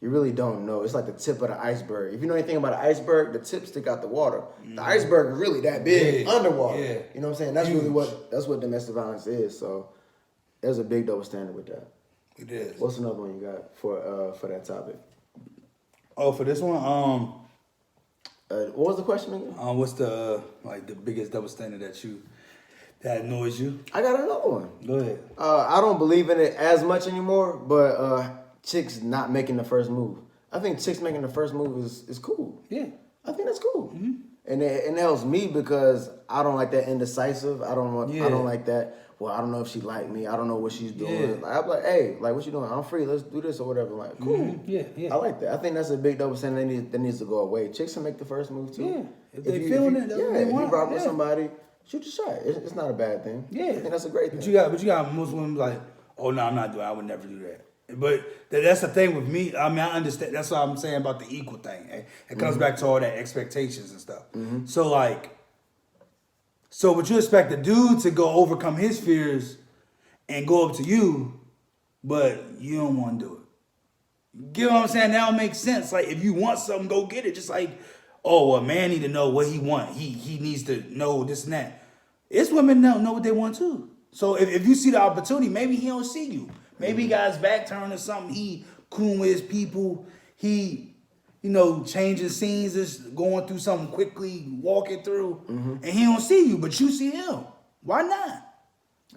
you really don't know. It's like the tip of the iceberg. If you know anything about an iceberg, the tip stick out the water. The iceberg is really that big underwater. Yeah. You know what I'm saying? That's really what domestic violence is. So there's a big double standard with that. It is. What's another one you got for that topic? Oh, for this one, What was the question again? what's the biggest double standard that annoys you? I got another one. Go ahead. I don't believe in it as much anymore, but chicks not making the first move. I think chicks making the first move is cool. Yeah. I think that's cool. Mm-hmm. And it helps me because I don't like that indecisive. I don't like that. Well, I don't know if she like me. I don't know what she's doing. Yeah. Like, I'm like, hey, like, what you doing? I'm free. Let's do this or whatever. Like, cool. Mm-hmm. Yeah. I like that. I think that's a big double standard that needs to go away. Chicks can make the first move too. Yeah. If they feeling it, that's what they want. If you rock with somebody, shoot your shot. It's not a bad thing. Yeah. I think that's a great thing. But you got Muslims like, oh no, I'm not doing. I would never do that. But that's the thing with me. I mean, I understand. That's what I'm saying about the equal thing. It comes back to all that expectations and stuff. Mm-hmm. So would you expect a dude to go overcome his fears and go up to you, but you don't want to do it? Get what I'm saying? That don't make sense. Like, if you want something, go get it. Just like, oh, a man need to know what he want. He needs to know this and that. It's women that know what they want too. So if you see the opportunity, maybe he don't see you. Maybe he got his back turned or something. He cool with his people. He, changing scenes, just going through something quickly, walking through, and he don't see you, but you see him. Why not?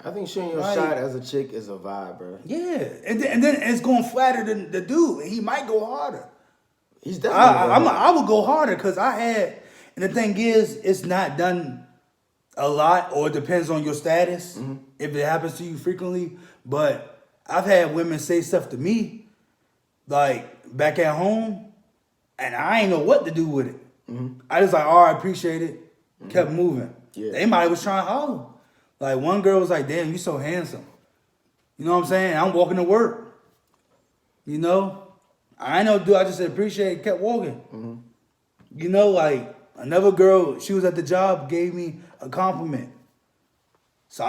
I think shooting your shot as a chick is a vibe, bro. Yeah, and then it's going to flatter the dude. He might go harder. He's definitely. I would go harder because and the thing is, it's not done a lot, or it depends on your status if it happens to you frequently. But I've had women say stuff to me, like back at home, and I ain't know what to do with it. I just like, all right, appreciate it. Kept moving. Yeah. They might was trying to holler. Like one girl was like, damn, you so handsome. You know what I'm saying? I'm walking to work. I ain't no dude. I just said appreciate it, kept walking. Like another girl, she was at the job, gave me a compliment. So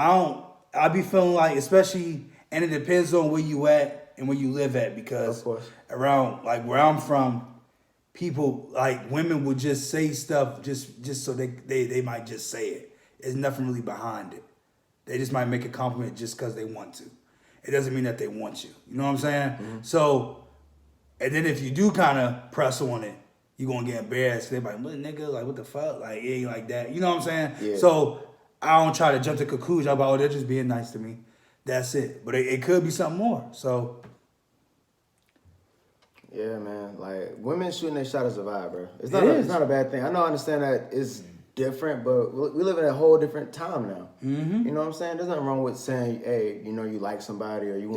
I be feeling like, especially, and it depends on where you at and where you live at, because around like where I'm from, people like women would just say stuff just so they might just say it. There's nothing really behind it. They just might make a compliment just because they want to. It doesn't mean that they want you. You know what I'm saying? So, and then if you do kind of press on it, you're going to get embarrassed. They're like, what nigga? Like, what the fuck? Like, it ain't like that. You know what I'm saying? Yeah. So, I don't try to jump to conclusions about, they're just being nice to me. That's it. But it could be something more. So. Yeah, man. Like women shooting their shot is a vibe, bro. It's It not a bad thing. I know, I understand that it's different, but we live in a whole different time now. Mm-hmm. You know what I'm saying? There's nothing wrong with saying, hey, you know, you like somebody or you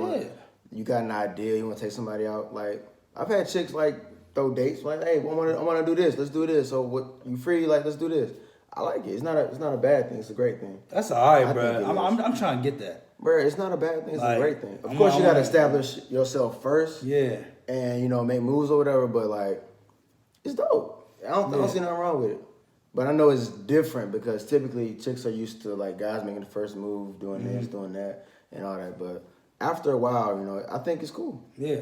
got an idea, you want to take somebody out. Like I've had chicks like throw dates, like, hey, I want to do this. Let's do this. So what? You free? Like, let's do this. I like it. It's not a bad thing. It's a great thing. That's all right, I bro. think it I'm trying to get that. Bro, it's not a bad thing. It's Like, a great thing. Of I'm course, not- you got to I'm- establish yourself first. Yeah. And you know, make moves or whatever. But like, it's dope. I don't see nothing wrong with it. But I know it's different because typically chicks are used to like guys making the first move, doing this, doing that, and all that. But after a while, you know, I think it's cool. Yeah.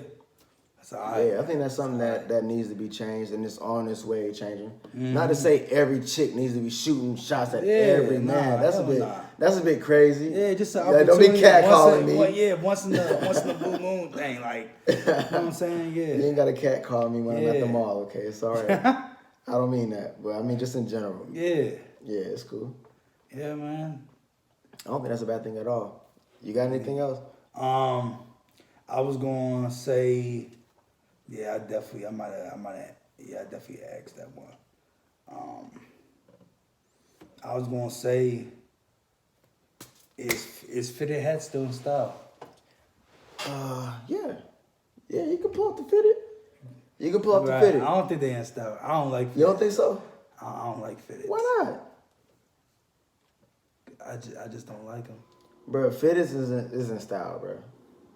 That's all right. Yeah, I think that's something that needs to be changed, and it's on its way changing. Not to say every chick needs to be shooting shots at every man. That's a bit crazy. Yeah, just an don't be catcalling me. Once in the blue moon thing, like, you know what I'm saying? Yeah. You ain't got to catcall me when I'm at the mall, okay? It's all right. I don't mean that, but I mean just in general. Yeah. Yeah, it's cool. Yeah, man. I don't think that's a bad thing at all. You got anything else? I was gonna say, I definitely asked that one. I was gonna say, is fitted hat still in style? Yeah. Yeah, you can pull up the fitted. You can pull up the Right. fitted. I don't think they in style. I don't like. You don't think so? I don't like fitted. Why not? I just don't like them. Bro, fitted isn't style, bro.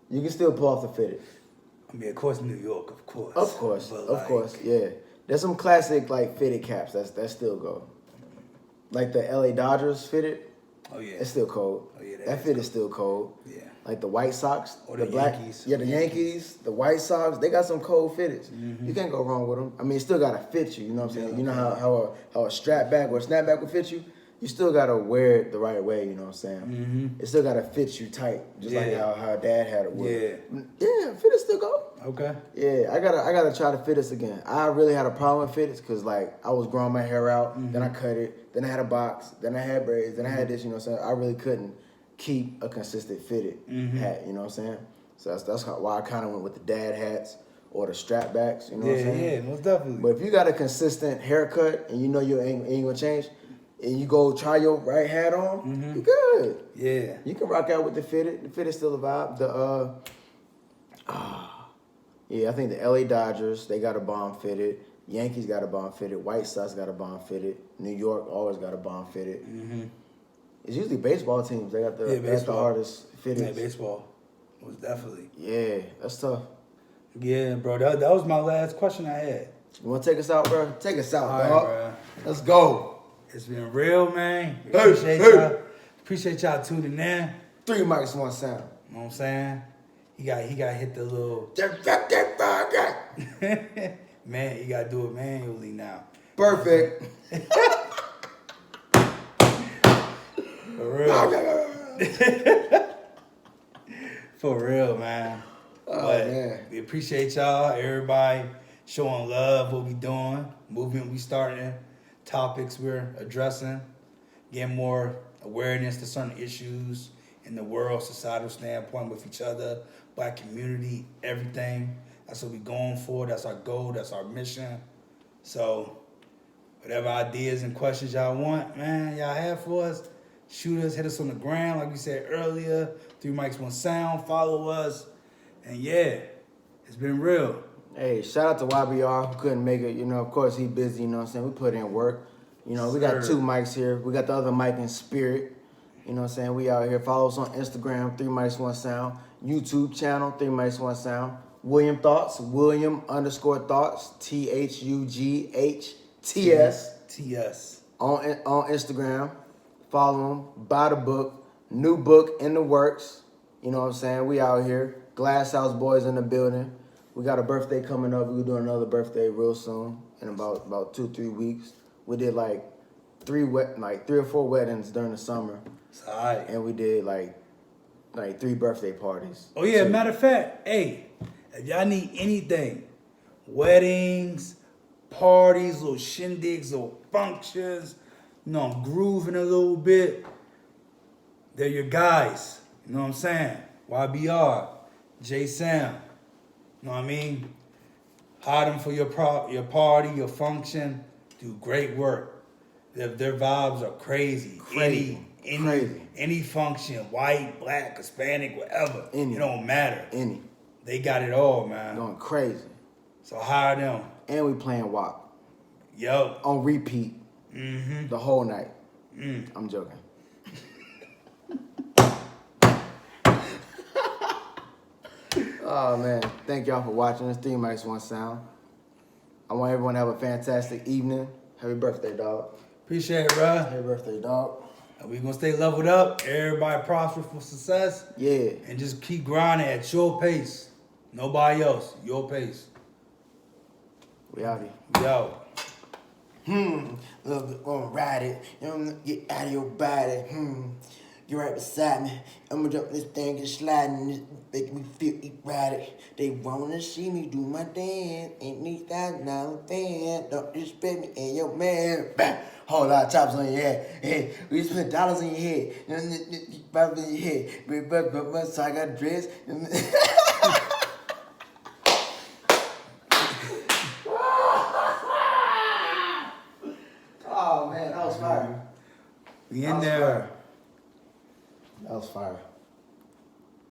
You can still pull off the fitted. I mean, of course, New York, of course. Of course, But of course, yeah. There's some classic like fitted caps that still go. Like the LA Dodgers fitted. Oh yeah. It's still cold. Oh yeah. That fit is still cold. Yeah. Like the White Sox, Or the the black, Yankees. yeah, the Yankees, the White Sox, they got some cold fitteds. You can't go wrong with them. I mean, it still gotta fit you. You know what I'm saying? You know how a strap back or a snapback will fit you. You still gotta wear it the right way. You know what I'm saying? It still gotta fit you tight, just like how Dad had it. Yeah, fitteds still go. Okay. Yeah, I gotta try to fit us again. I really had a problem with fitteds because like I was growing my hair out, then I cut it, then I had a box, then I had braids, then I had this. You know what I'm saying? I really couldn't keep a consistent fitted hat. You know what I'm saying? So that's why I kind of went with the dad hats or the strap backs. You know what I'm saying? Yeah, most definitely. But if you got a consistent haircut and you know you ain't gonna change, and you go try your right hat on, you good. Yeah. You can rock out with the fitted. The fitted still a vibe. I think the LA Dodgers, they got a bomb fitted. Yankees got a bomb fitted. White Sox got a bomb fitted. New York always got a bomb fitted. It's usually baseball teams. They got the hardest fitted. Yeah, baseball was definitely. Yeah, that's tough. Yeah, bro. That was my last question I had. You want to take us out, bro? Take us out, All right, dog. bro. Let's go. It's been real, man. Hey. Appreciate y'all tuning in. 3 mics, 1 sound. You know what I'm saying? He got hit the little man. You gotta do it manually now. Perfect. For real. For real, man. But man. we appreciate y'all, everybody showing love, what we doing, movement we starting, topics we're addressing, getting more awareness to certain issues in the world, societal standpoint with each other, black community, everything. That's what we going for. That's our goal. That's our mission. So whatever ideas and questions y'all want, man, y'all have for us, shoot us, hit us on the ground, like we said earlier. 3MICS1SOUND, follow us. And yeah, it's been real. Hey, shout out to YBR who couldn't make it. You know, of course, he busy, you know what I'm saying? We put in work. You know, we got 2 mics here. We got the other mic in spirit. You know what I'm saying? We out here. Follow us on Instagram, 3MICS1SOUND. YouTube channel, 3MICS1SOUND. William Thughts, William_Thoughts, THUGHTS. TS. On Instagram. Follow him. Buy the book. New book in the works. You know what I'm saying? We out here. Glass House Boys in the building. We got a birthday coming up. We're doing another birthday real soon in about 2-3 weeks. We did like 3 or 4 weddings during the summer. It's all right. And we did like 3 birthday parties. Oh, yeah, matter of fact, hey, if y'all need anything, weddings, parties, little shindigs, little functions, you know, I'm grooving a little bit, they're your guys. You know what I'm saying? YBR, J Sam. You know what I mean? Hire them for your party, your function. Do great work. Their vibes are crazy. Crazy. Any function, white, black, Hispanic, whatever. Any. It don't matter. Any. They got it all, man. Going crazy. So hire them. And we playing WAP. Yo. On repeat. Mm-hmm. The whole night. Mm. I'm joking. Oh man, thank y'all for watching this 3MICS1SOUND. I want everyone to have a fantastic evening. Happy birthday, dog. Appreciate it, bro. Happy birthday, dog. And we gonna stay leveled up. Everybody prosper for success. Yeah. And just keep grinding at your pace. Nobody else. Your pace. We out here. Yo. Love it, gonna ride it. Get out of your body. You're right beside me. I'ma jump this thing and sliding. This making me feel erratic. They wanna see me do my dance. Ain't me $1,000 fan. Don't disrespect me and your man. Bam. Whole lot of chops on your head. Hey, we spent dollars on your head. $5 in your head. But so I got dressed. Oh man, that was fire. We in there. That was fire.